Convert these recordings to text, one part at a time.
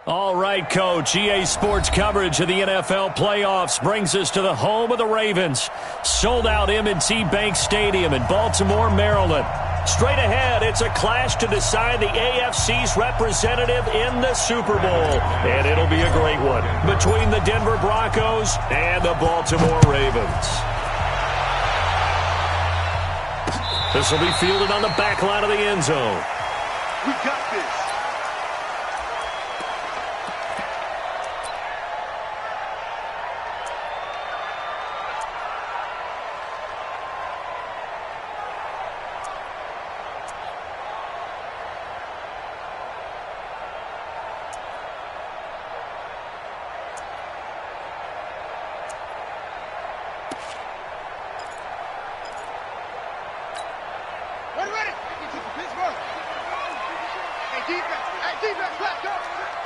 All right, Coach. EA Sports coverage of the NFL playoffs brings us to the home of the Ravens. Sold out M&T Bank Stadium in Baltimore, Maryland. Straight ahead, it's a clash to decide the AFC's representative in the Super Bowl. And it'll be a great one between the Denver Broncos and the Baltimore Ravens. This will be fielded on the back line of the end zone. We got this.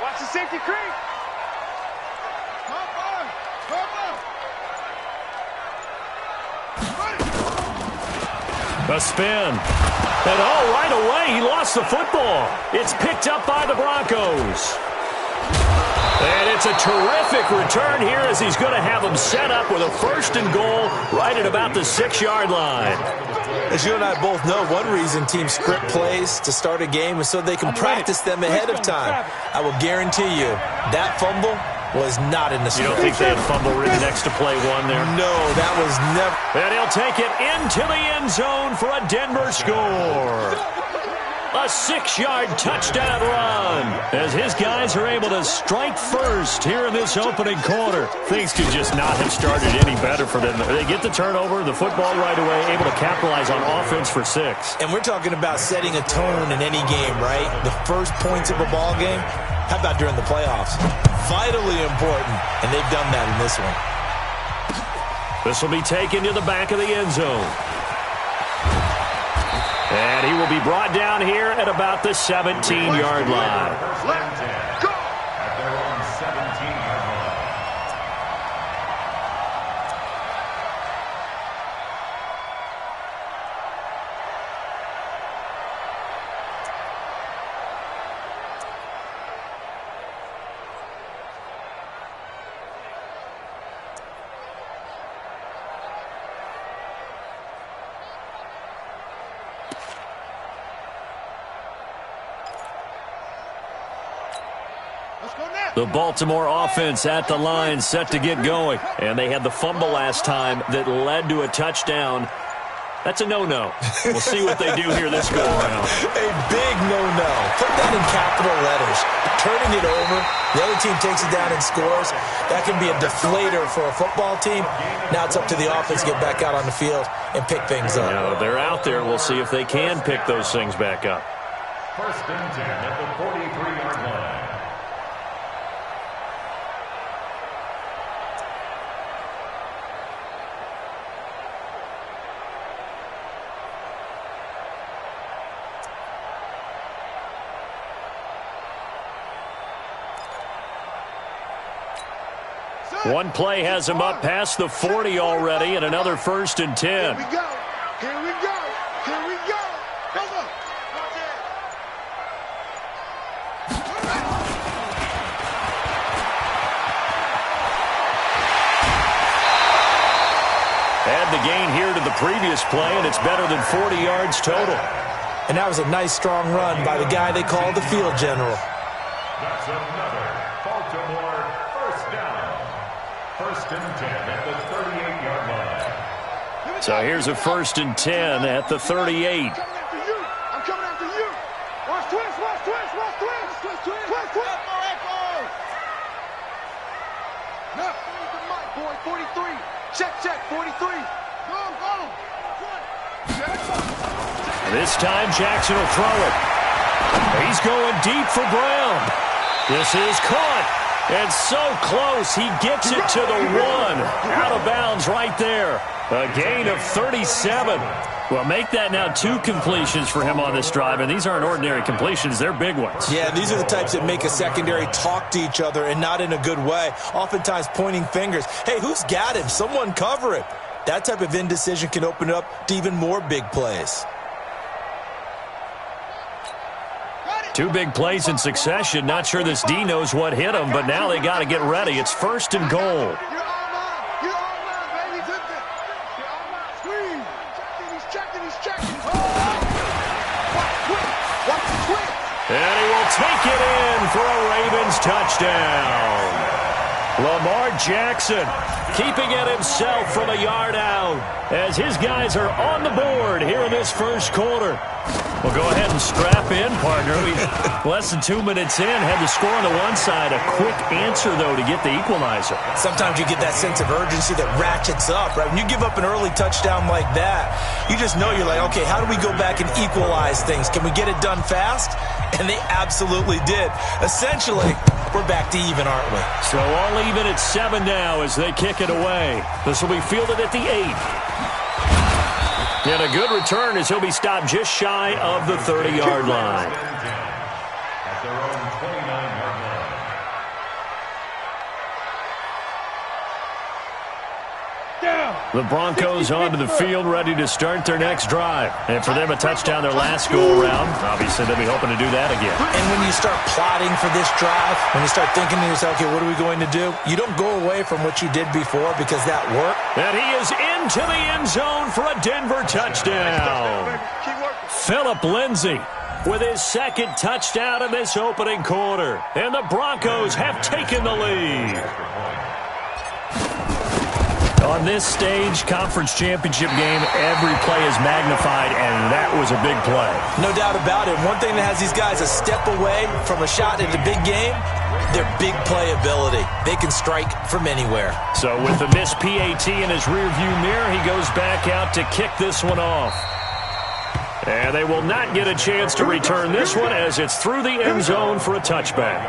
Watch the safety creep. A spin. And right away, he lost the football. It's picked up by the Broncos. And it's a terrific return here as he's going to have them set up with a 1st and goal right at about the 6-yard line. As you and I both know, one reason teams script plays to start a game is so they can practice them ahead of time. I will guarantee you that fumble was not in the script. You don't think they had fumble written next to play one there? No, that was never. And he'll take it into the end zone for a Denver score. A 6-yard touchdown run as his guys are able to strike first here in this opening quarter. Things could just not have started any better for them. They get the turnover, the football right away, able to capitalize on offense for 6. And we're talking about setting a tone in any game, right? The first points of a ball game. How about during the playoffs? Vitally important, and they've done that in this one. This will be taken to the back of the end zone. And he will be brought down here at about the 17-yard line. Let's go. At their own 17-yard line. The Baltimore offense at the line set to get going. And they had the fumble last time that led to a touchdown. That's a no-no. We'll see what they do here this go-around. A big no-no. Put that in capital letters. Turning it over, the other team takes it down and scores. That can be a deflator for a football team. Now it's up to the offense to get back out on the field and pick things up. They're out there. We'll see if they can pick those things back up. 1st and 10 at the 43-yard line. One play has him up past the 40 already, and another 1st and 10. Here we go. Here we go. Here we go. Come on. Add the gain here to the previous play, and it's better than 40 yards total. And that was a nice, strong run by the guy they call the field general. That's another Baltimore 1st down. 1st and 10 at the 38-yard line. So here's a 1st and 10 at the 38. I'm coming after you. Watch twist, watch twist, watch twist. Twist, twist, twist, twist. No, the mic, boy, 43. Check, 43. Go, go. This time Jackson will throw it. He's going deep for Brown. This is caught. And so close, he gets it to the 1. Out of bounds right there. A gain of 37. Well, make that now 2 completions for him on this drive, and these aren't ordinary completions. They're big ones. Yeah, these are the types that make a secondary talk to each other and not in a good way, oftentimes pointing fingers. Hey, who's got him? Someone cover it. That type of indecision can open it up to even more big plays. Two big plays in succession. Not sure this D knows what hit him, but now they got to get ready. It's 1st and goal. And he will take it in for a Ravens touchdown. Lamar Jackson keeping it himself from a yard out as his guys are on the board here in this first quarter. Well, go ahead and strap in, partner. Less than 2 minutes in, had the score on the one side. A quick answer, though, to get the equalizer. Sometimes you get that sense of urgency that ratchets up, right? When you give up an early touchdown like that, you just know you're like, okay, how do we go back and equalize things? Can we get it done fast? And they absolutely did. Essentially, we're back to even, aren't we? So all even at 7 now as they kick it away. This will be fielded at the 8. And a good return as he'll be stopped just shy of the 30-yard line. At their own 29-yard line. The Broncos onto the field, ready to start their next drive. And for them, a touchdown their last go-around. Obviously, they'll be hoping to do that again. And when you start plotting for this drive, when you start thinking to yourself, okay, what are we going to do? You don't go away from what you did before because that worked. And he is into the end zone for a Denver touchdown. Phillip Lindsay with his second touchdown in this opening quarter. And the Broncos have taken the lead. On this stage, conference championship game, every play is magnified, and that was a big play. No doubt about it. One thing that has these guys a step away from a shot at the big game, their big play ability. They can strike from anywhere. So with the missed PAT in his rearview mirror, he goes back out to kick this one off. And they will not get a chance to return this one as it's through the end zone for a touchback.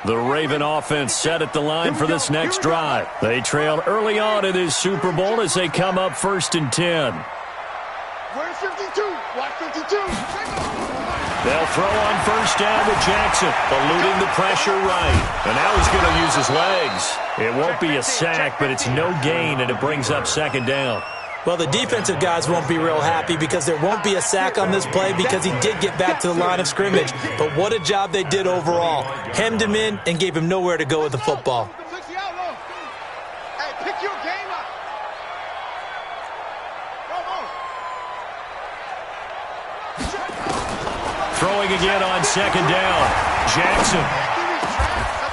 The Raven offense set at the line for this next drive. They trailed early on in this Super Bowl as they come up 1st and 10. Where's 52? Watch 52. They'll throw on 1st down with Jackson, eluding the pressure right. And now he's going to use his legs. It won't be a sack, but it's no gain, and it brings up 2nd down. Well, the defensive guys won't be real happy because there won't be a sack on this play because he did get back to the line of scrimmage. But what a job they did overall. Hemmed him in and gave him nowhere to go with the football. Hey, pick your game up. Throwing again on 2nd down. Jackson.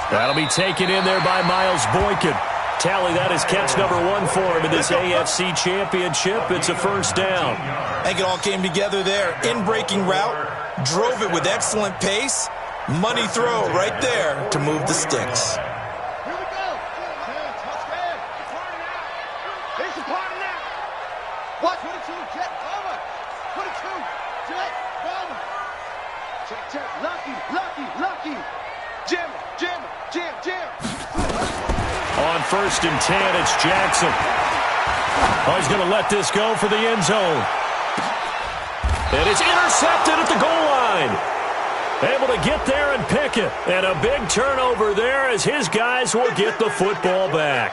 That'll be taken in there by Miles Boykin. Tally that is catch number 1 for him in this AFC Championship. It's a 1st down. I think it all came together there. In-breaking route, drove it with excellent pace. Money throw right there to move the sticks. Here we go. Touchdown. It's a party now. Watch 22, jet, over. 22, jet, over. Check. Lucky. Jam. On 1st and 10, it's Jackson. Oh, he's going to let this go for the end zone. And it's intercepted at the goal line. Able to get there and pick it. And a big turnover there as his guys will get the football back.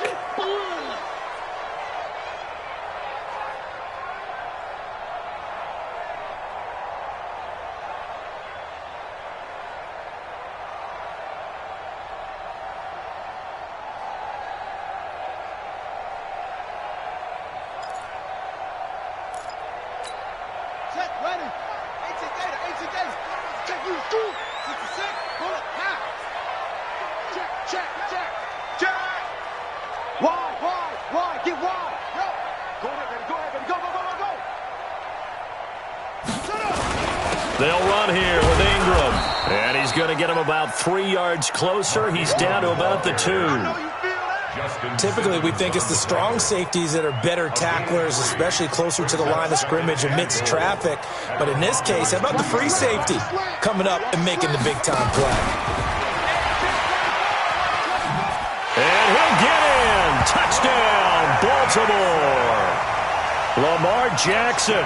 Wide, get wide. Go ahead, baby, go. They'll run here with Ingram. And he's going to get him about 3 yards closer. He's down to about the 2. Typically, we think it's the strong safeties that are better tacklers, especially closer to the line of scrimmage amidst traffic. But in this case, how about the free safety coming up and making the big-time play? And he'll get in. Touchdown, Baltimore. Lamar Jackson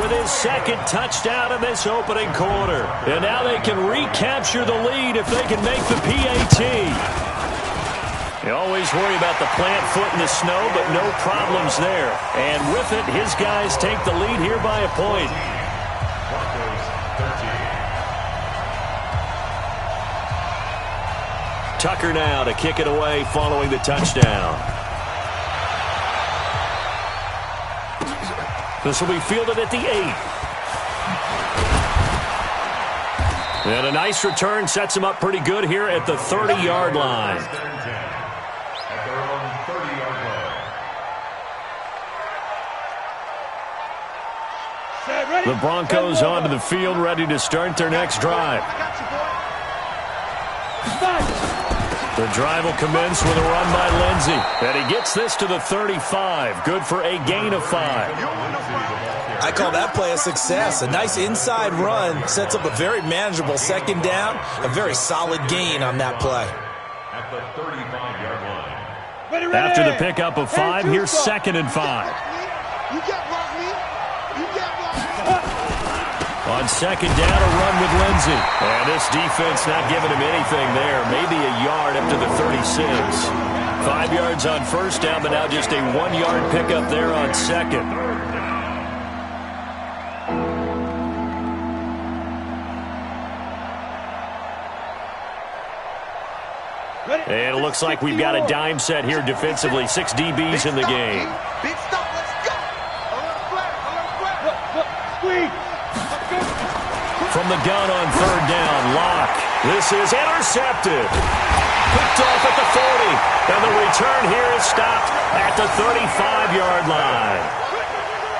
with his second touchdown in this opening quarter. And now they can recapture the lead if they can make the PAT. You always worry about the plant foot in the snow, but no problems there. And with it, his guys take the lead here by a point. Broncos 13. Tucker now to kick it away following the touchdown. This will be fielded at the 8. And a nice return sets him up pretty good here at the 30-yard line. At their own 30-yard line. The Broncos onto the field, ready to start their next drive. The drive will commence with a run by Lindsey. And he gets this to the 35. Good for a gain of 5. I call that play a success. A nice inside run sets up a very manageable second down. A very solid gain on that play. At the 35-yard line. After the pickup of 5, here's 2nd and 5. You can't block me. You can't block me. On 2nd down, a run with Lindsey. And this defense not giving him anything there. Maybe a yard up to the 36. 5 yards on 1st down, but now just a 1-yard pickup there on 2nd. And it looks like we've got a dime set here defensively. 6 DBs in the game. Big stop. Let's go. A little flat. Squeeze. From the gun on 3rd down, Locke. This is intercepted. Picked off at the 40. And the return here is stopped at the 35-yard line.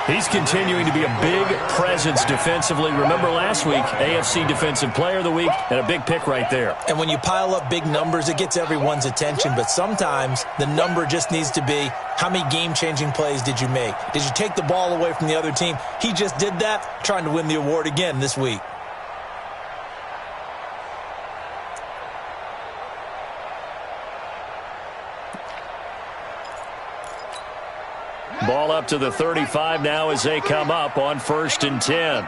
He's continuing to be a big presence defensively. Remember last week, AFC Defensive Player of the Week, and a big pick right there. And when you pile up big numbers, it gets everyone's attention. But sometimes the number just needs to be, how many game-changing plays did you make? Did you take the ball away from the other team? He just did that, trying to win the award again this week. Ball up to the 35 now as they come up on 1st and 10.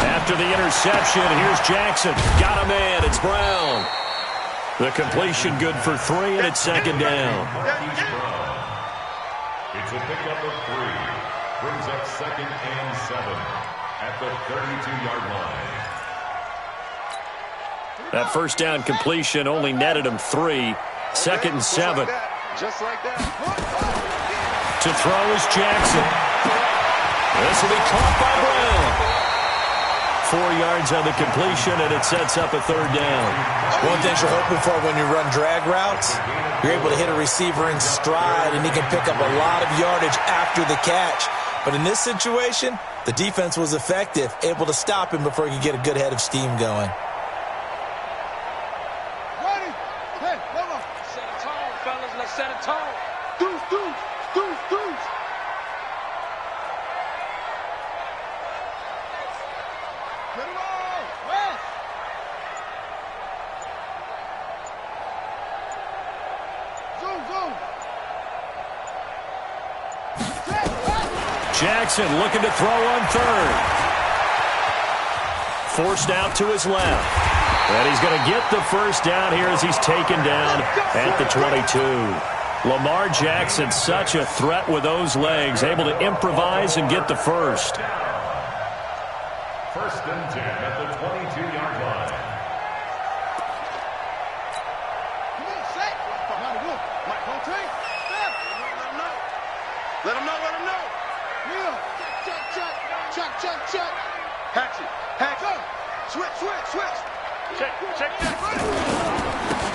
After the interception, here's Jackson. Got a man. It's Brown. The completion good for 3, and it's 2nd down. It's a pickup of 3. Brings up 2nd and 7 at the 32-yard line. That 1st down completion only netted him 3. 2nd and 7. Just like that. To throw is Jackson. This will be caught by Brown. 4 yards on the completion, and it sets up a 3rd down. One thing you're hoping for when you run drag routes, you're able to hit a receiver in stride, and he can pick up a lot of yardage after the catch. But in this situation, the defense was effective, able to stop him before he could get a good head of steam going. Set a tone. Deuce. Get him on. West. Zoom. Jackson looking to throw on 3rd. Forced out to his left. And he's going to get the 1st down here as he's taken down at the 22. Lamar Jackson, such a threat with those legs, able to improvise and get the 1st. 1st and 10 at the 22-yard line. Come on, say. Mike, don't take. Let him know. Neil. Check. Hatchet. Switch. Check.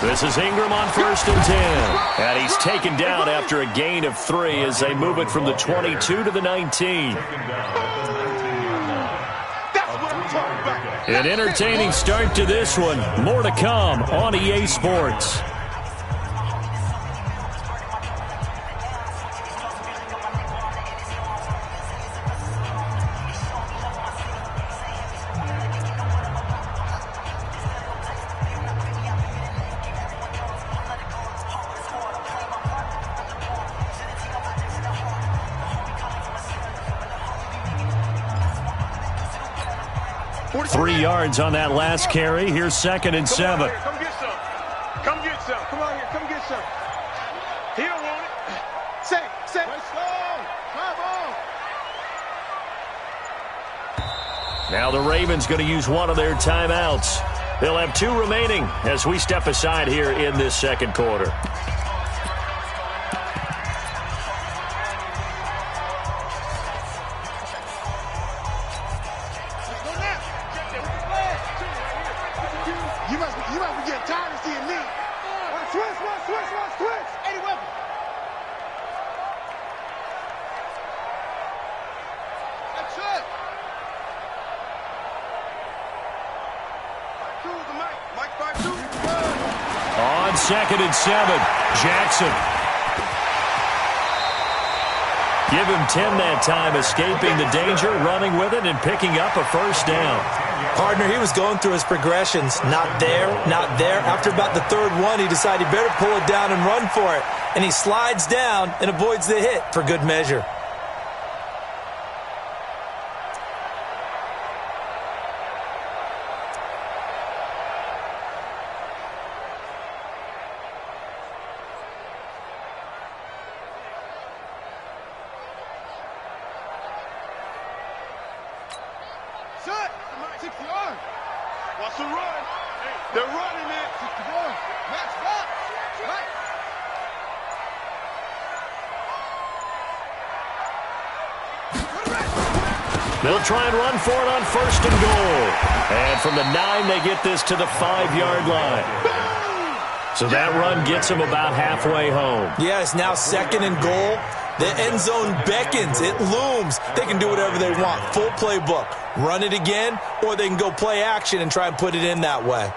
This is Ingram on 1st and 10. And he's taken down after a gain of 3 as they move it from the 22 to the 19. An entertaining start to this one. More to come on EA Sports. 3 yards on that last carry. Here's 2nd and 7. Come get some. Come get some. Come on here. Come get some. He don't want it. Say. Come on. Now the Ravens going to use one of their timeouts. They'll have 2 remaining as we step aside here in this second quarter. You must be getting tired of seeing me. Switch. Eddie Weapon. That's it. Mike 5-2. On 2nd and 7, Jackson. Give him 10 that time, escaping the danger, running with it, and picking up a first down. Partner, he was going through his progressions. Not there, not there. After about the 3rd one, he decided he better pull it down and run for it. And he slides down and avoids the hit for good measure. Shut. 6 yards. Watch the run. They're running it. 61. Max Fox. Right. They'll try and run for it on 1st and goal. And from the 9, they get this to the 5-yard line. So that run gets them about halfway home. Yeah, it's now 2nd and goal. The end zone beckons. It looms. They can do whatever they want. Full playbook. Run it again, or they can go play action and try and put it in that way.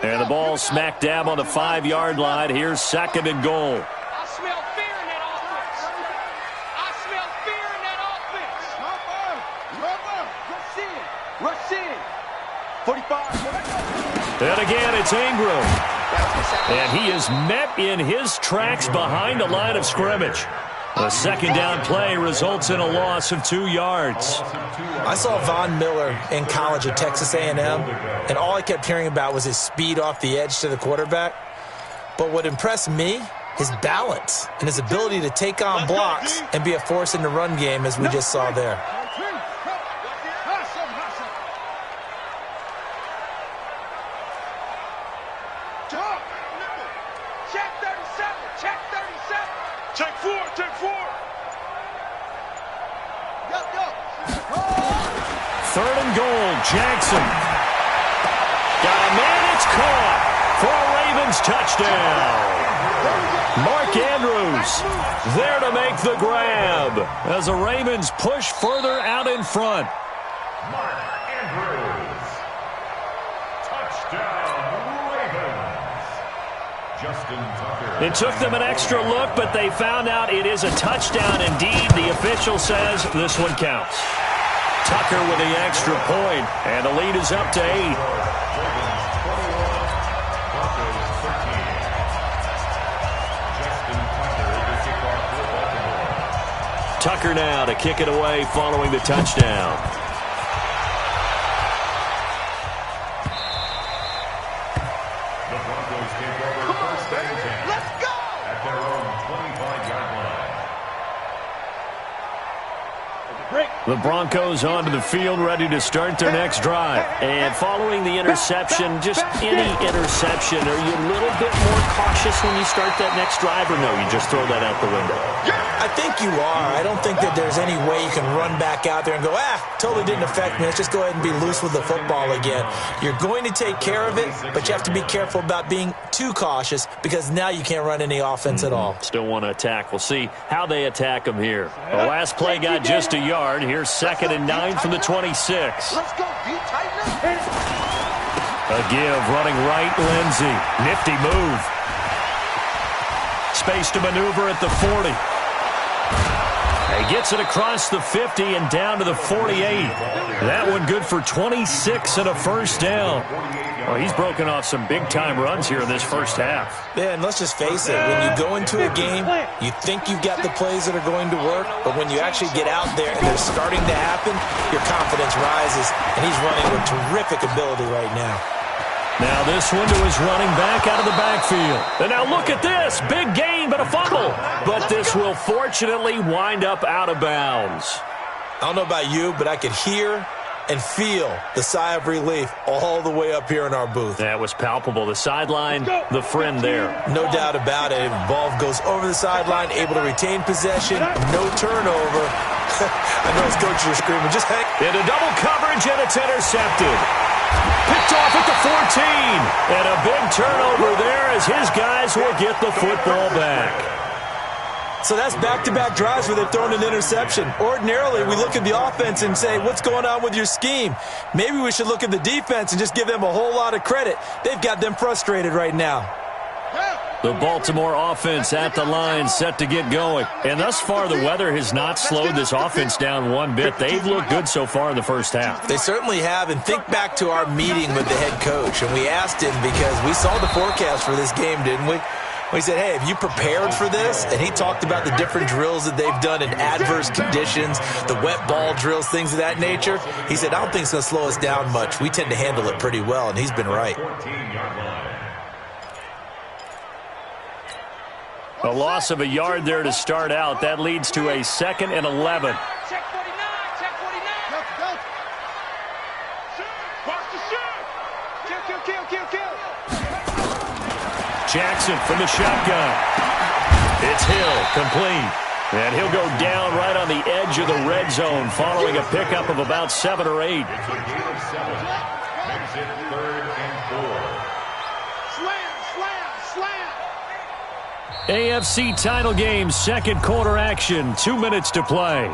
And the ball smack dab on the 5-yard line. Here's 2nd and goal. I smell fear in that offense. I smell fear in that offense. Rush in. 45. And again, it's Ingram. And he is met in his tracks behind the line of scrimmage. A 2nd down play results in a loss of 2 yards. I saw Von Miller in college at Texas A&M, and all I kept hearing about was his speed off the edge to the quarterback. But what impressed me, his balance and his ability to take on blocks and be a force in the run game, as we just saw there. Check 4. 3rd and goal, Jackson. Got a man, it's caught for a Ravens touchdown. Mark Andrews there to make the grab as the Ravens push further out in front. Mark Andrews. Touchdown, Ravens. Justin Tucker. It took them an extra look, but they found out it is a touchdown indeed. The official says this one counts. Tucker with the extra point, and the lead is up to 8. Ravens 21, Broncos 13. Justin Tucker to kick off for Baltimore. Tucker now to kick it away following the touchdown. The Broncos take over 1st and 10. Let's go. At their own 25-yard line. The Broncos onto the field, ready to start their next drive. And following the interception, just any interception, are you a little bit more cautious when you start that next drive, or no, you just throw that out the window? I think you are. I don't think that there's any way you can run back out there and go, totally didn't affect me. Let's just go ahead and be loose with the football again. You're going to take care of it, but you have to be careful about being too cautious because now you can't run any offense at all. Still want to attack. We'll see how they attack them here. The last play got just a yard. Here's 2nd and 9 from the 26. Let's go. A give running right, Lindsey. Nifty move. Space to maneuver at the 40. He gets it across the 50 and down to the 48. That one good for 26 and a first down. Well, he's broken off some big-time runs here in this first half. Yeah, and let's just face it. When you go into a game, you think you've got the plays that are going to work, but when you actually get out there and they're starting to happen, your confidence rises, and he's running with terrific ability right now. Now this one to his running back out of the backfield. And now look at this. Big gain, but a fumble. But this will fortunately wind up out of bounds. I don't know about you, but I could hear and feel the sigh of relief all the way up here in our booth. That was palpable. The sideline, the friend there. No doubt about it. Ball goes over the sideline, able to retain possession, no turnover. I know his coaches are screaming, just hang. Into double coverage, and it's intercepted. Picked off at the 14. And a big turnover there as his guys will get the football back. So that's back-to-back drives where they've thrown an interception. Ordinarily, we look at the offense and say, what's going on with your scheme? Maybe we should look at the defense and just give them a whole lot of credit. They've got them frustrated right now. The Baltimore offense at the line, set to get going. And thus far, the weather has not slowed this offense down one bit. They've looked good so far in the first half. They certainly have. And think back to our meeting with the head coach. And we asked him because we saw the forecast for this game, didn't we? We said, hey, have you prepared for this? And he talked about the different drills that they've done in adverse conditions, the wet ball drills, things of that nature. He said, I don't think it's going to slow us down much. We tend to handle it pretty well, and he's been right. A loss of a yard there to start out. That leads to a 2nd and 11. Check 49, check 49. Watch the shot. Kill. Jackson from the shotgun. It's Hill, complete. And he'll go down right on the edge of the red zone following a pickup of about 7 or 8. It's a gain of 7. Makes it 3rd and 4. Slam. AFC title game, second quarter action. 2 minutes to play.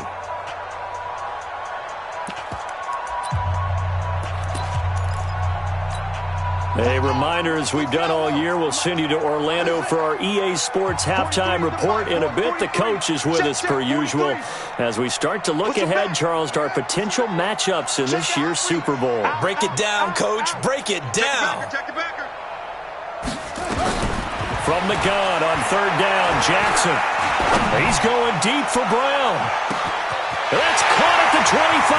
A reminder, as we've done all year, we'll send you to Orlando for our EA Sports halftime report in a bit. The coach is with us per usual as we start to look ahead, Charles, to our potential matchups in this year's Super Bowl. Break it down, Coach. Break it down. From the gun on 3rd down, Jackson. He's going deep for Brown. That's caught at the 25.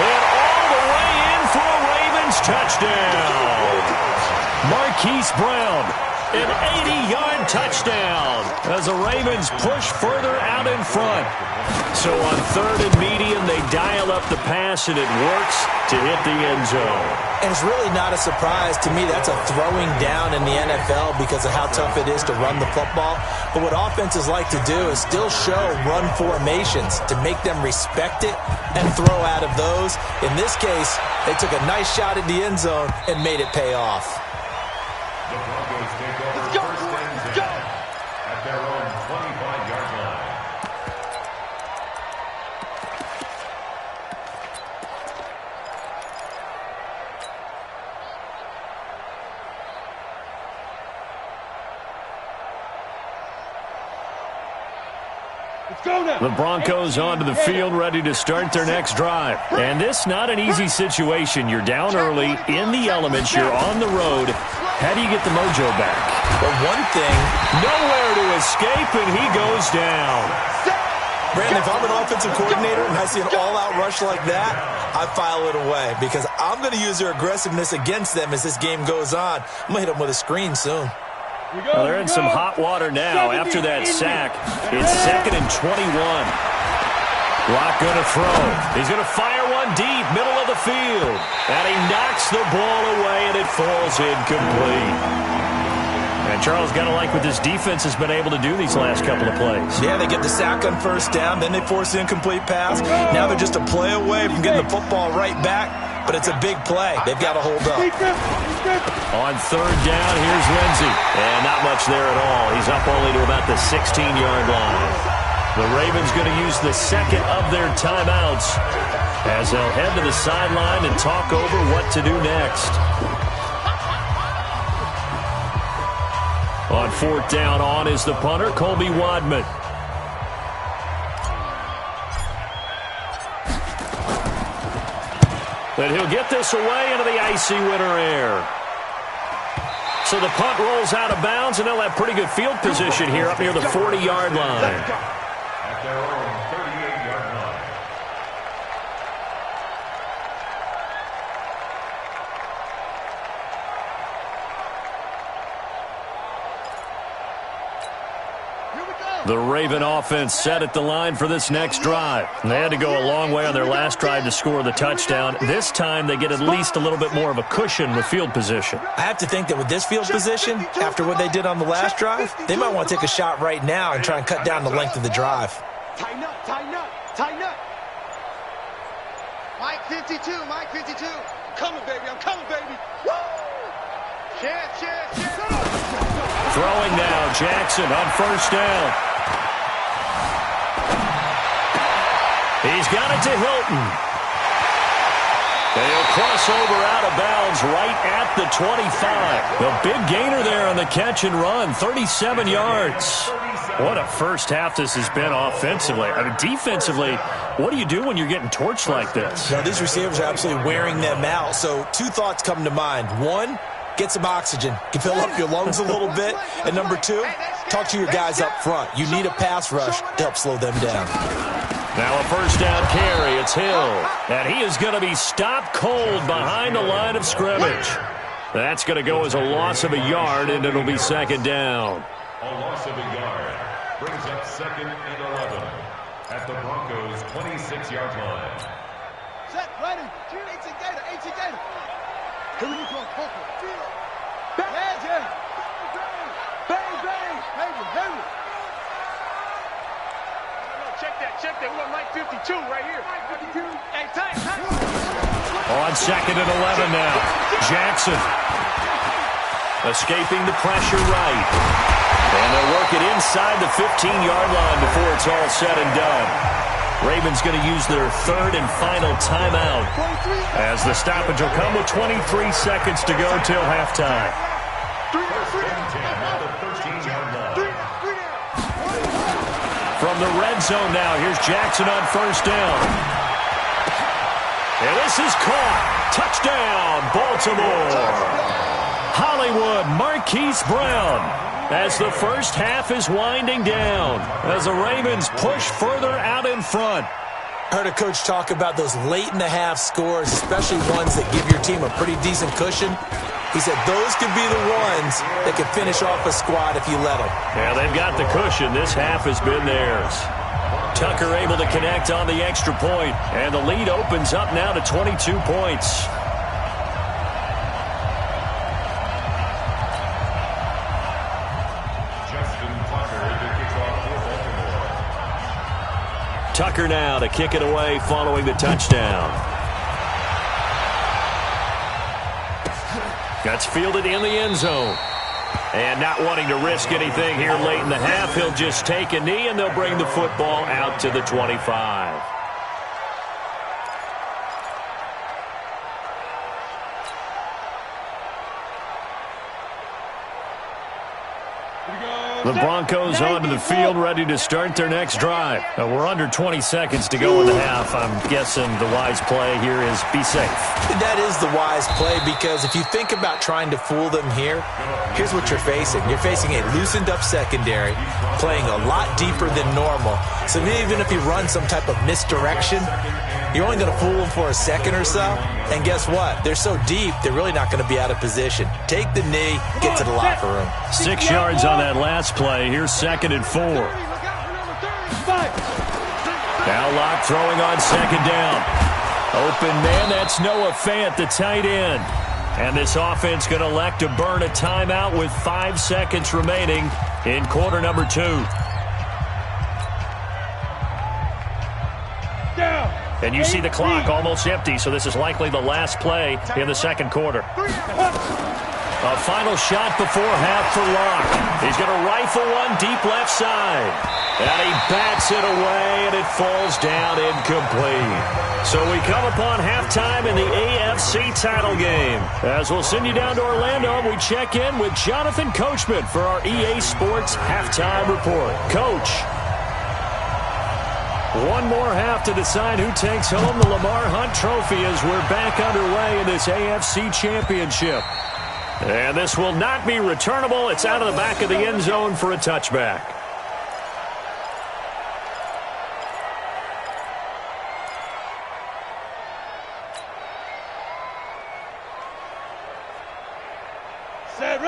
And all the way in for a Ravens touchdown. Marquise Brown, an 80-yard touchdown as the Ravens push further out in front. So on 3rd and medium, they dial up the pass, and it works to hit the end zone. And it's really not a surprise to me. That's a throwing down in the NFL because of how tough it is to run the football. But what offenses like to do is still show run formations to make them respect it and throw out of those. In this case, they took a nice shot at the end zone and made it pay off. The Broncos take over first and 10 at their own 25-yard line. The Broncos onto the field, ready to start their next drive. And this not an easy situation. You're down early, in the elements, you're on the road. How do you get the mojo back? Well, one thing, nowhere to escape, and he goes down. Brandon, if I'm an offensive coordinator and I see an all-out rush like that, I file it away because I'm going to use their aggressiveness against them as this game goes on. I'm going to hit them with a screen soon. Well, they're in some hot water now after that sack. It's 2nd and 21. Lock going to throw. He's going to fire one deep, middle of the field. And he knocks the ball away, and it falls incomplete. And Charles, got to like what this defense has been able to do these last couple of plays. Yeah, they get the sack on 1st down, then they force the incomplete pass. Now they're just a play away from getting the football right back. But it's a big play. They've got to hold up. On 3rd down, here's Lindsey. And not much there at all. He's up only to about the 16-yard line. The Ravens going to use the 2nd of their timeouts as they'll head to the sideline and talk over what to do next. On 4th down, on is the punter, Colby Wadman. And he'll get this away into the icy winter air. So the punt rolls out of bounds, and they'll have pretty good field position here up near the 40-yard line. At their own 38-yard line. The Raven offense set at the line for this next drive. They had to go a long way on their last drive to score the touchdown. This time they get at least a little bit more of a cushion with field position. I have to think that with this field position, after what they did on the last drive, they might want to take a shot right now and try and cut down the length of the drive. Tighten up, tighten up, tighten up. Mike 52, Mike 52. I'm coming, baby, I'm coming, baby. Woo! Chance. Throwing now, Jackson on first down. He's got it to Hilton. They'll cross over out of bounds right at the 25. The big gainer there on the catch and run, 37 yards. What a first half this has been offensively. I mean, defensively, what do you do when you're getting torched like this? Now, these receivers are absolutely wearing them out. So two thoughts come to mind. One, get some oxygen. You fill up your lungs a little bit. And number two, talk to your guys up front. You need a pass rush to help slow them down. Now a first down carry. It's Hill. And he is going to be stopped cold behind the line of scrimmage. That's going to go as a loss of a yard, and it'll be second down. A loss of a yard brings up 2nd and 11 at the Broncos' 26-yard line. Set, ready. 18 Gator. Here we go, Coco. Yeah. Bang. Henry. Check that. We got Mike 52 right here. Mike 52. Hey, time. On 2nd and 11 now. Jackson escaping the pressure right. And they'll work it inside the 15-yard line before it's all said and done. Ravens going to use their third and final timeout as the stoppage will come with 23 seconds to go till halftime. From the red zone now, here's Jackson on first down. And this is caught. Touchdown, Baltimore. Hollywood, Marquise Brown. As the first half is winding down, as the Ravens push further out in front. I heard a coach talk about those late-in-the-half scores, especially ones that give your team a pretty decent cushion. He said those could be the ones that could finish off a squad if you let them. Yeah, they've got the cushion. This half has been theirs. Tucker able to connect on the extra point, and the lead opens up now to 22 points. Tucker now to kick it away following the touchdown. Gets fielded in the end zone. And not wanting to risk anything here late in the half, he'll just take a knee and they'll bring the football out to the 25. The Broncos onto the field, ready to start their next drive. We're under 20 seconds to go in the half. I'm guessing the wise play here is be safe. That is the wise play, because if you think about trying to fool them here, here's what you're facing. You're facing a loosened-up secondary, playing a lot deeper than normal. So even if you run some type of misdirection, you're only going to fool them for a second or so. And guess what? They're so deep, they're really not going to be out of position. Take the knee, get to the locker room. 6 yards on that last play. Here's 2nd and 4. Now Locke throwing on 2nd down. Open man, that's Noah Fant, the tight end. And this offense going to elect to burn a timeout with 5 seconds remaining in quarter number 2. And you see the clock almost empty, so this is likely the last play in the second quarter. A final shot before half for Locke. He's going to rifle one deep left side. And he bats it away, and it falls down incomplete. So we come upon halftime in the AFC title game. As we'll send you down to Orlando, and we check in with Jonathan Coachman for our EA Sports Halftime Report. Coach. One more half to decide who takes home the Lamar Hunt Trophy as we're back underway in this AFC Championship. And this will not be returnable. It's out of the back of the end zone for a touchback.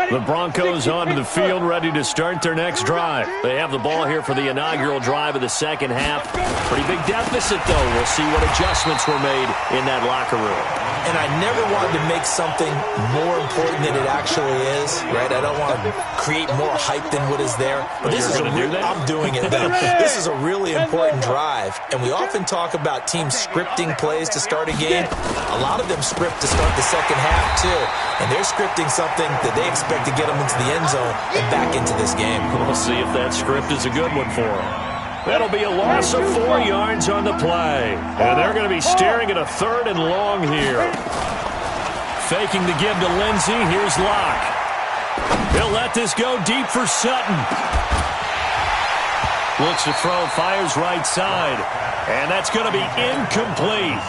The Broncos onto the field, ready to start their next drive. They have the ball here for the inaugural drive of the second half. Pretty big deficit, though. We'll see what adjustments were made in that locker room. And I never wanted to make something more important than it actually is, right? I don't want to create more hype than what is there. But this is I'm doing it, though. This is a really important drive. And we often talk about teams scripting plays to start a game. A lot of them script to start the second half, too. And they're scripting something that they expect to get them into the end zone and back into this game. We'll see if that script is a good one for them. That'll be a loss of 4 yards on the play. And they're going to be staring at a 3rd and long here. Faking the give to Lindsey. Here's Locke. He'll let this go deep for Sutton. Looks to throw, fires right side. And that's going to be incomplete.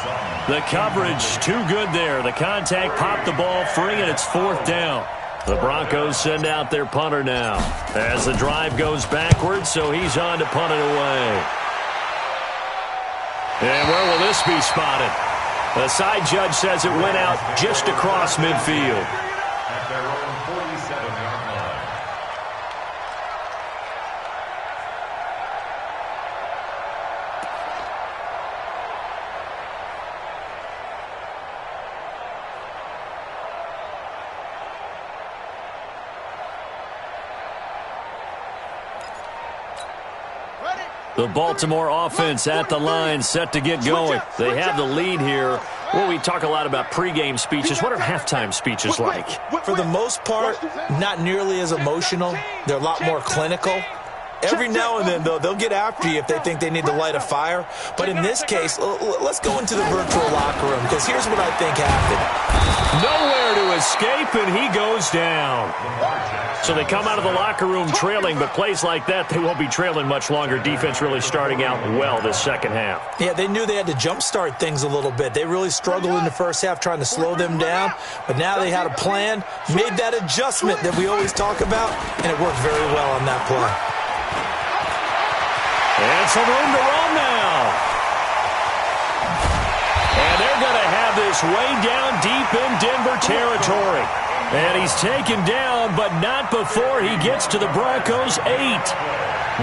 The coverage too good there. The contact popped the ball free, and it's 4th down. The Broncos send out their punter now as the drive goes backwards, so he's on to punt it away. And where will this be spotted? The side judge says it went out just across midfield. At their own 47-yard line. The Baltimore offense at the line, set to get going. They have the lead here. Well, we talk a lot about pregame speeches. What are halftime speeches like? For the most part, not nearly as emotional. They're a lot more clinical. Every now and then, though, they'll get after you if they think they need to light a fire. But in this case, let's go into the virtual locker room, because here's what I think happened. Nowhere to escape, and he goes down. So they come out of the locker room trailing, but plays like that, they won't be trailing much longer. Defense really starting out well this second half. Yeah, they knew they had to jumpstart things a little bit. They really struggled in the first half trying to slow them down, but now they had a plan, made that adjustment that we always talk about, and it worked very well on that play. And some room to run now. And they're going to have this way down deep in Denver territory. And he's taken down, but not before he gets to the Broncos' 8.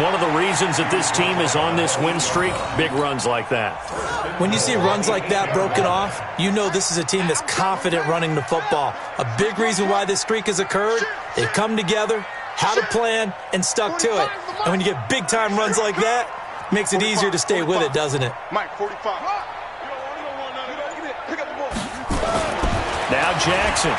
One of the reasons that this team is on this win streak, big runs like that. When you see runs like that broken off, you know this is a team that's confident running the football. A big reason why this streak has occurred, they've come together, had a plan, and stuck to it. And when you get big-time runs like that, makes it easier to stay with it, doesn't it? Mike, 45. Now Jackson.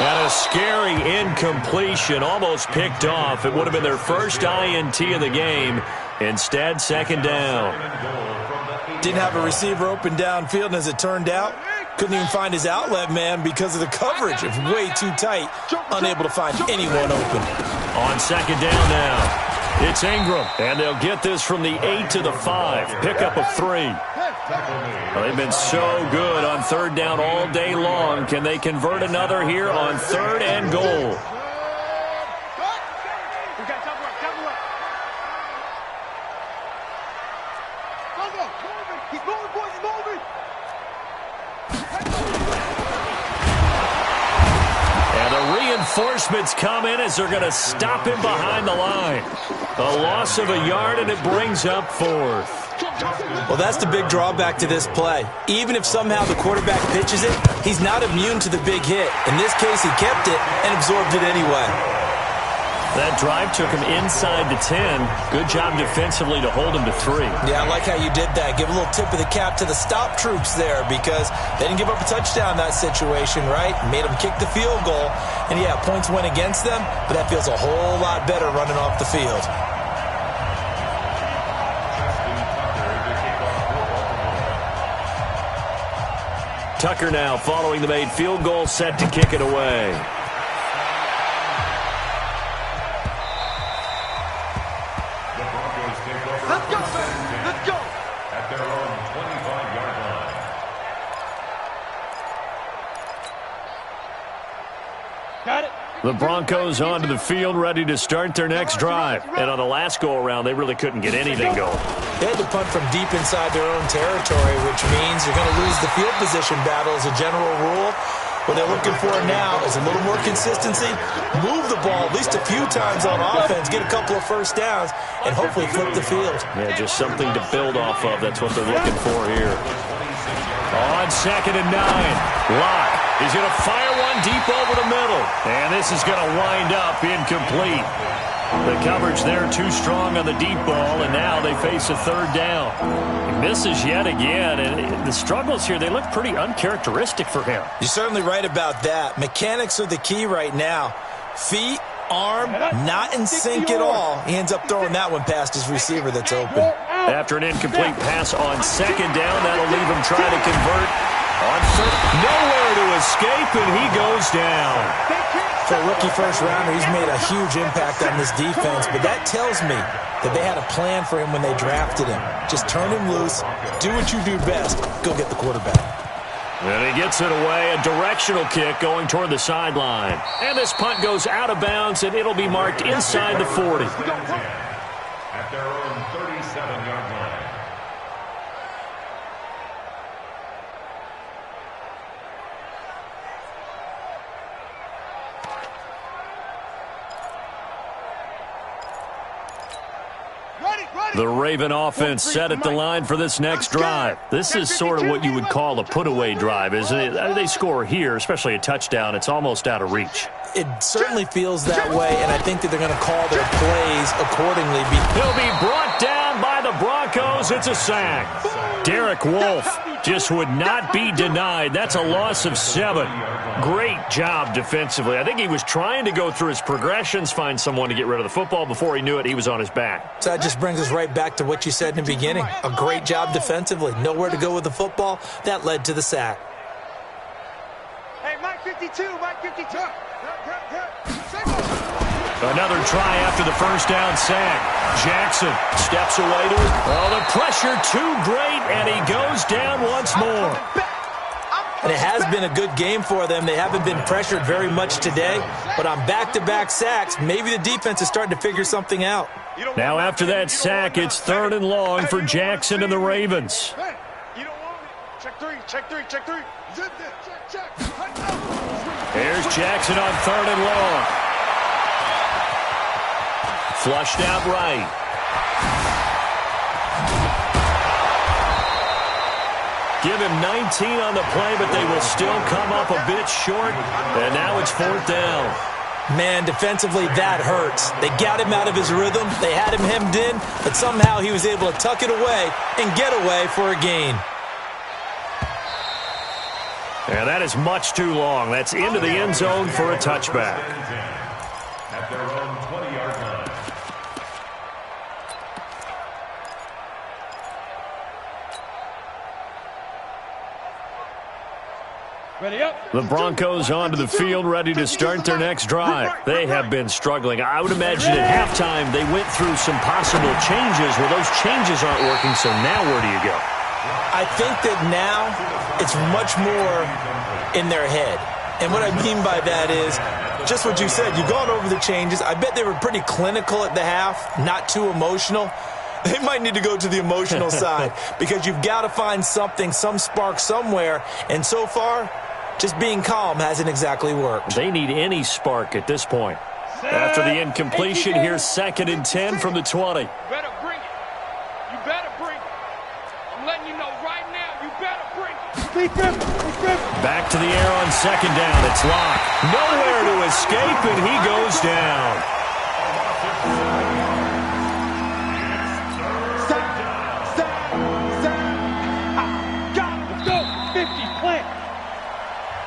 And a scary incompletion, almost picked off. It would have been their first INT of the game. Instead, second down. Didn't have a receiver open downfield, and as it turned out, couldn't even find his outlet man because of the coverage. It's way too tight, unable to find anyone open. On second down now. It's Ingram, and they'll get this from the 8 to the 5. Pickup of 3. Well, they've been so good on third down all day long. Can they convert another here on 3rd and goal? Reinforcements come in as they're going to stop him behind the line. A loss of a yard, and it brings up 4th. Well, that's the big drawback to this play. Even if somehow the quarterback pitches it, he's not immune to the big hit. In this case, he kept it and absorbed it anyway. That drive took him inside the 10. Good job defensively to hold him to 3. Yeah, I like how you did that. Give a little tip of the cap to the stop troops there, because they didn't give up a touchdown in that situation, right? Made them kick the field goal. And, yeah, points went against them, but that feels a whole lot better running off the field. Tucker now following the made field goal, set to kick it away. Got it. The Broncos onto the field, ready to start their next drive. And on the last go-around, they really couldn't get anything going. They had to punt from deep inside their own territory, which means you're going to lose the field position battle as a general rule. What they're looking for now is a little more consistency, move the ball at least a few times on offense, get a couple of first downs, and hopefully flip the field. Yeah, just something to build off of. That's what they're looking for here. On 2nd and 9, Locke is going to fire one deep over the middle. And this is going to wind up incomplete. The coverage there too strong on the deep ball, and now they face a 3rd down. He misses yet again, and the struggles here, they look pretty uncharacteristic for him. You're certainly right about that. Mechanics are the key right now. Feet, arm, not in sync at all. He ends up throwing that one past his receiver that's open. After an incomplete pass on 2nd down, that'll leave him trying to convert. On 3rd, nowhere to escape, and he goes down. For a rookie first-rounder, he's made a huge impact on this defense, but that tells me that they had a plan for him when they drafted him. Just turn him loose, do what you do best, go get the quarterback. And he gets it away, a directional kick going toward the sideline. And this punt goes out of bounds, and it'll be marked inside the 40. At their own 37-yard line. The Raven offense set at the line for this next drive. This is sort of what you would call a put-away drive, isn't it? They score here, especially a touchdown. It's almost out of reach. It certainly feels that way, and I think that they're going to call their plays accordingly. He'll be brought down by the Broncos. It's a sack. Derek Wolfe just would not be denied. That's a loss of 7. Great job defensively. I think he was trying to go through his progressions, find someone to get rid of the football. Before he knew it, he was on his back. So that just brings us right back to what you said in the beginning. A great job defensively. Nowhere to go with the football. That led to the sack. Hey, Mike 52, Mike 52. Another try after the first down sack. Jackson steps away to it. Oh, the pressure too great, and he goes down once more. And it has been a good game for them. They haven't been pressured very much today, but on back-to-back sacks, maybe the defense is starting to figure something out. Now after that sack, it's 3rd and long for Jackson and the Ravens. You don't want it. Check 3, check 3, check 3. Check. Here's Jackson on 3rd and long. Flushed out right. Give him 19 on the play, but they will still come up a bit short. And now it's 4th down. Man, defensively, that hurts. They got him out of his rhythm. They had him hemmed in, but somehow he was able to tuck it away and get away for a gain. Yeah, that is much too long. That's into the end zone for a touchback. At their own 20-yard line. Ready up. The Broncos onto the field, ready to start their next drive. They have been struggling. I would imagine at halftime they went through some possible changes. Well, those changes aren't working, so now where do you go? I think that now it's much more in their head. And what I mean by that is just what you said. You've gone over the changes. I bet they were pretty clinical at the half, not too emotional. They might need to go to the emotional side because you've got to find something, some spark somewhere. And so far, just being calm hasn't exactly worked. They need any spark at this point. After the incompletion, here's 2nd and 10 from the 20. You better bring it. You better bring it. I'm letting you know right now, you better bring it. Back to the air on 2nd down. It's Locke. Nowhere to escape, and he goes down.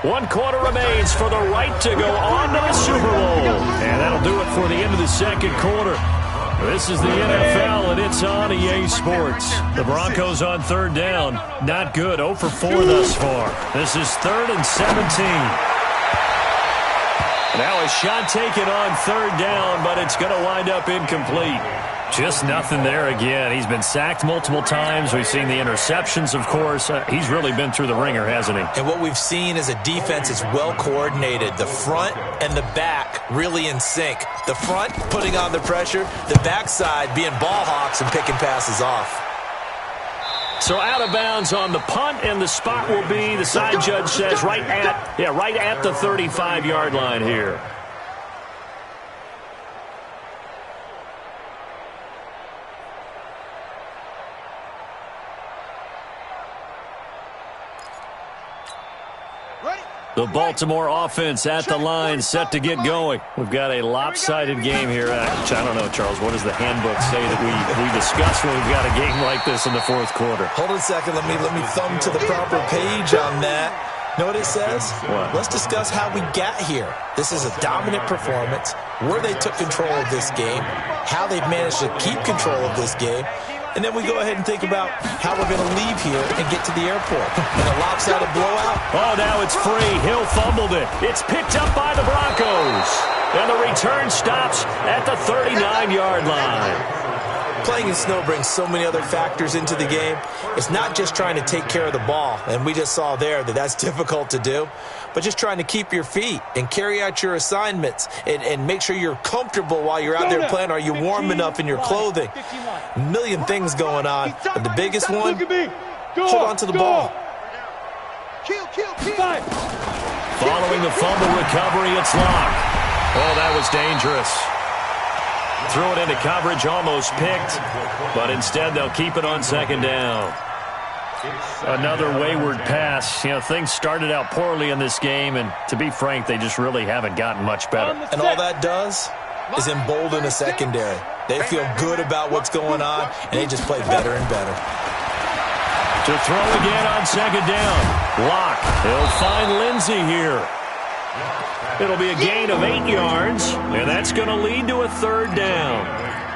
One quarter remains for the right to go on to the Super Bowl. And that'll do it for the end of the second quarter. This is the NFL, and it's on EA Sports. The Broncos on 3rd down. Not good. 0 for 4 thus far. This is 3rd and 17. Now a shot taken on 3rd down, but it's going to wind up incomplete. Just nothing there again. He's been sacked multiple times. We've seen the interceptions, of course. He's really been through the ringer, hasn't he? And what we've seen is a defense that's well coordinated. The front and the back really in sync. The front putting on the pressure, the backside being ball hawks and picking passes off. So out of bounds on the punt, and the spot will be, the side judge says, right at the 35-yard line here. The Baltimore offense at the line, set to get going. We've got a lopsided game here. I don't know, Charles, what does the handbook say that we discuss when we've got a game like this in the fourth quarter? Hold on a second. Let me thumb to the proper page on that. Know what it says? What? Let's discuss how we got here. This is a dominant performance, where they took control of this game, how they've managed to keep control of this game, and then we go ahead and think about how we're going to leave here and get to the airport. In a lopsided blowout. Oh, now it's free. Hill fumbled it. It's picked up by the Broncos. And the return stops at the 39-yard line. Playing in snow brings so many other factors into the game. It's not just trying to take care of the ball, and we just saw there that that's difficult to do, but just trying to keep your feet and carry out your assignments and make sure you're comfortable while you're out there playing. Are you warm enough in your clothing? A million things going on, but the biggest one, hold on to the ball. Following the fumble recovery, it's locked. Oh, that was dangerous. Threw it into coverage, almost picked, but instead they'll keep it on second down. Another wayward pass. You know, things started out poorly in this game, and to be frank, they just really haven't gotten much better. And all that does is embolden a secondary. They feel good about what's going on, and they just play better and better. To throw again on second down. Lock. He'll find Lindsey here. It'll be a gain of 8 yards, and that's going to lead to a third down.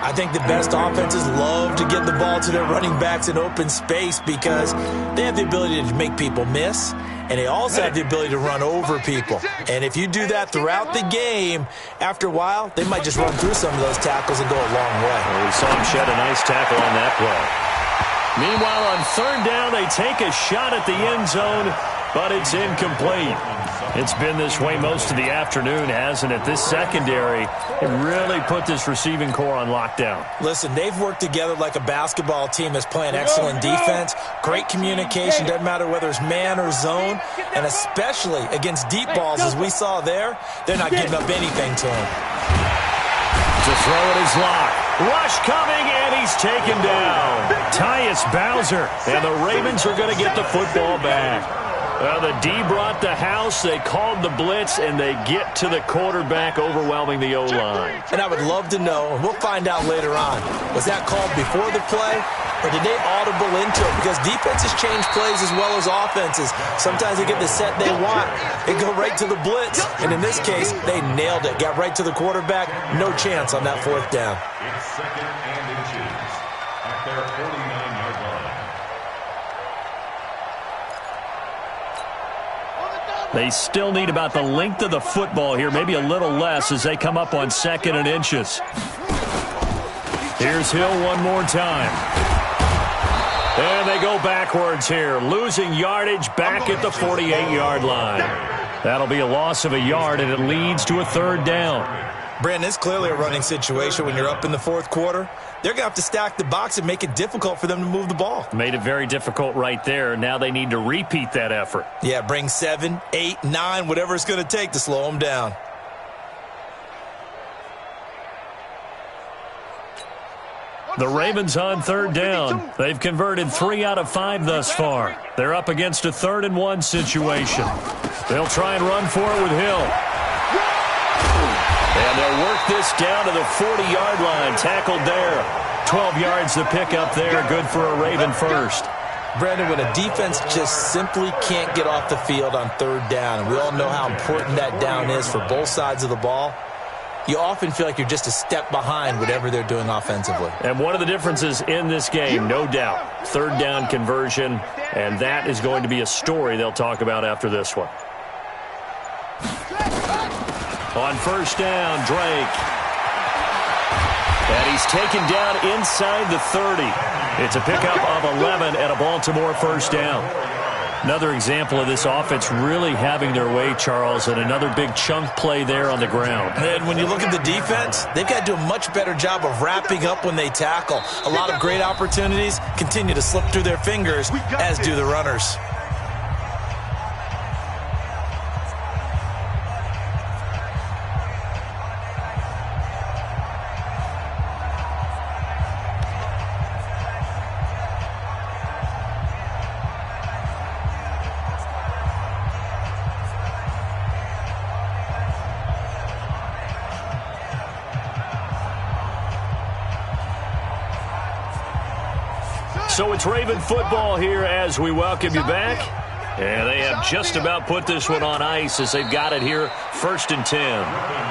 I think the best offenses love to get the ball to their running backs in open space because they have the ability to make people miss, and they also have the ability to run over people. And if you do that throughout the game, after a while, they might just run through some of those tackles and go a long way. Well, we saw him shed a nice tackle on that play. Meanwhile, on third down, they take a shot at the end zone, but it's incomplete. It's been this way most of the afternoon, hasn't it? This secondary, it really put this receiving core on lockdown. Listen, they've worked together like a basketball team that's playing excellent defense, great communication, doesn't matter whether it's man or zone, and especially against deep balls, as we saw there, they're not giving up anything to them. To throw it is locked. Rush coming, and he's taken down. Tyus Bowser, and the Ravens are going to get the football back. Well, the D brought the house, they called the blitz, and they get to the quarterback, overwhelming the O-line. And I would love to know, and we'll find out later on, was that called before the play, or did they audible into it? Because defenses change plays as well as offenses. Sometimes they get the set they want, they go right to the blitz, and in this case, they nailed it, got right to the quarterback, no chance on that fourth down. It's second and inches at their 49-yard line. They still need about the length of the football here, maybe a little less as they come up on second and inches. Here's Hill one more time. And they go backwards here, losing yardage back at the 48-yard line. That'll be a loss of a yard, and it leads to a third down. Brandon, it's clearly a running situation when you're up in the fourth quarter. They're going to have to stack the box and make it difficult for them to move the ball. Made it very difficult right there. Now they need to repeat that effort. Yeah, bring 7, 8, 9, whatever it's going to take to slow them down. The Ravens on third down. They've converted 3 out of 5 thus far. They're up against a 3rd-and-1 situation. They'll try and run for it with Hill. And they'll work this down to the 40-yard line. Tackled there. 12 yards to pick up there. Good for a Raven first. Brandon, when a defense just simply can't get off the field on third down, and we all know how important that down is for both sides of the ball, you often feel like you're just a step behind whatever they're doing offensively. And one of the differences in this game, no doubt, third down conversion, and that is going to be a story they'll talk about after this one. On first down, Drake. And he's taken down inside the 30. It's a pickup of 11 and a Baltimore first down. Another example of this offense really having their way, Charles, and another big chunk play there on the ground. And when you look at the defense, they've got to do a much better job of wrapping up when they tackle. A lot of great opportunities continue to slip through their fingers, as do the runners. So it's Raven football here as we welcome you back. And they have just about put this one on ice as they've got it here, 1st and 10.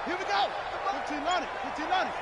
Here we go. 15 on it. 15 on it.